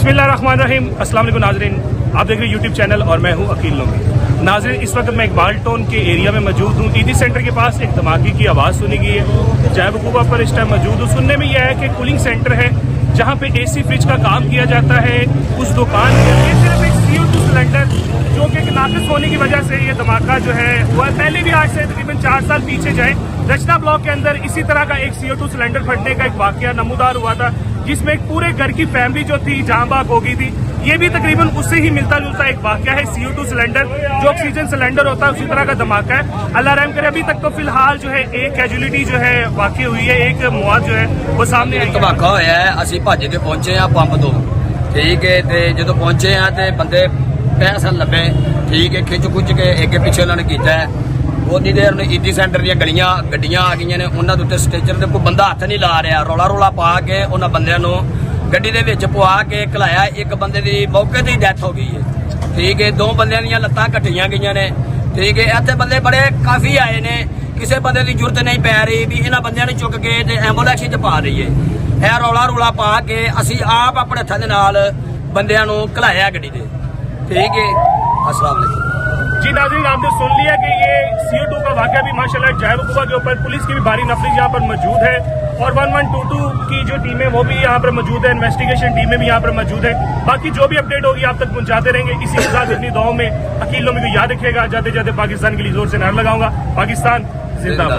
बिस्मिल्लाहिर्रहमानिर्रहीम। अस्सलाम वालेकुम नाज़रीन, आप देख रहे हैं यूट्यूब चैनल और मैं हूं अकील लोमी। नाज़रीन, इस वक्त मैं इकबाल टाउन के एरिया में मौजूद हूं। ईदी सेंटर के पास एक धमाके की आवाज़ सुनी गई है। जय बकूबा पर इस टाइम मौजूद हूँ। सुनने में यह है कि कूलिंग सेंटर है जहाँ पे AC फ्रिज का काम किया जाता है। उस दुकान में सिर्फ एक CO2 सिलेंडर जो कि नाकिस होने की वजह से ये धमाका जो है हुआ। पहले भी आज से तकरीबन 4 साल पीछे जाए, रचना ब्लॉक के अंदर इसी तरह का एक CO2 सिलेंडर फटने का एक वाकया नमूदार हुआ था, जिसमें एक पूरे घर की फैमिली जो थी जहां बाग हो गई थी। ये भी तकरीबन उससे ही मिलता जुलता एक वाकया है। CO2 सिलेंडर जो ऑक्सीजन सिलेंडर होता है उसी तरह का धमाका है। अल्लाह रहम करे। अभी तक तो फिलहाल जो है एक कैजुअलिटी जो है वाकई हुई है, एक मौत जो है वो सामने आई। धमाका होया है, ਅਸੀਂ ਭੱਜ ਕੇ ਪਹੁੰਚੇ ਆ ਪੰਪ ਤੋਂ। ਠੀਕ ਹੈ, ਤੇ ਜਦੋਂ ਪਹੁੰਚੇ ਆ ਤੇ ਬੰਦੇ ਪੈਸਾ ਲੱਭੇ। ਠੀਕ ਹੈ, ਖਿੱਚ ਖੁੱਚ ਕੇ ਅੱਗੇ ਪਿੱਛੇ ਉਹਨਾਂ ਨੇ ਕੀਤਾ ਹੈ। ਉਨੀ ਦੇਰ ਨੂੰ ਈਦੀ ਸੈਂਟਰ ਦੀਆਂ ਗੱਡੀਆਂ ਆ ਗਈਆਂ ਨੇ, ਉਹਨਾਂ ਦੇ ਉੱਤੇ ਸਟੇਚਰ ਤੇ ਕੋਈ ਬੰਦਾ ਹੱਥ ਨਹੀਂ ਲਾ ਰਿਹਾ। ਰੌਲਾ ਪਾ ਕੇ ਉਹਨਾਂ ਬੰਦਿਆਂ ਨੂੰ ਗੱਡੀ ਦੇ ਵਿੱਚ ਪਵਾ ਕੇ ਘਲਾਇਆ। ਇੱਕ ਬੰਦੇ ਦੀ ਮੌਕੇ ਤੇ ਹੀ ਡੈਥ ਹੋ ਗਈ ਹੈ। ਠੀਕ ਹੈ, 2 ਬੰਦਿਆਂ ਦੀਆਂ ਲੱਤਾਂ ਕੱਟੀਆਂ ਗਈਆਂ ਨੇ। ਠੀਕ ਹੈ, ਇੱਥੇ ਬੰਦੇ ਬੜੇ ਕਾਫੀ ਆਏ ਨੇ। ਕਿਸੇ ਬੰਦੇ ਦੀ ਜ਼ਰੂਰਤ ਨਹੀਂ ਪੈ ਰਹੀ ਵੀ ਇਹਨਾਂ ਬੰਦਿਆਂ ਨੂੰ ਚੁੱਕ ਕੇ ਤੇ ਐਂਬੂਲੈਂਸ 'ਚ ਪਾ ਰਹੀ ਹੈ। ਇਹ ਰੌਲਾ ਪਾ ਕੇ ਅਸੀਂ ਆਪ ਆਪਣੇ ਹੱਥਾਂ ਦੇ ਨਾਲ ਬੰਦਿਆਂ ਨੂੰ ਘਲਾਇਆ ਗੱਡੀ ਦੇ। ठीक है, अस्सलाम वालेकुम। जी नाज़रीन, आपने सुन लिया कि ये CO2 का वाकया भी माशाल्लाह जय बकूबा के ऊपर पुलिस की भी भारी नफरी यहाँ पर मौजूद है और 1122 की जो टीम है वो भी यहाँ पर मौजूद है। इन्वेस्टिगेशन टीमें भी यहाँ पर मौजूद है। बाकी जो भी अपडेट होगी आप तक पहुँचाते रहेंगे। इसी के साथ अपनी दुआओं में अकील लोमी को याद रखिएगा। जाते जाते पाकिस्तान के लिए जोर से नारा लगाऊंगा, पाकिस्तान जिंदाबाद।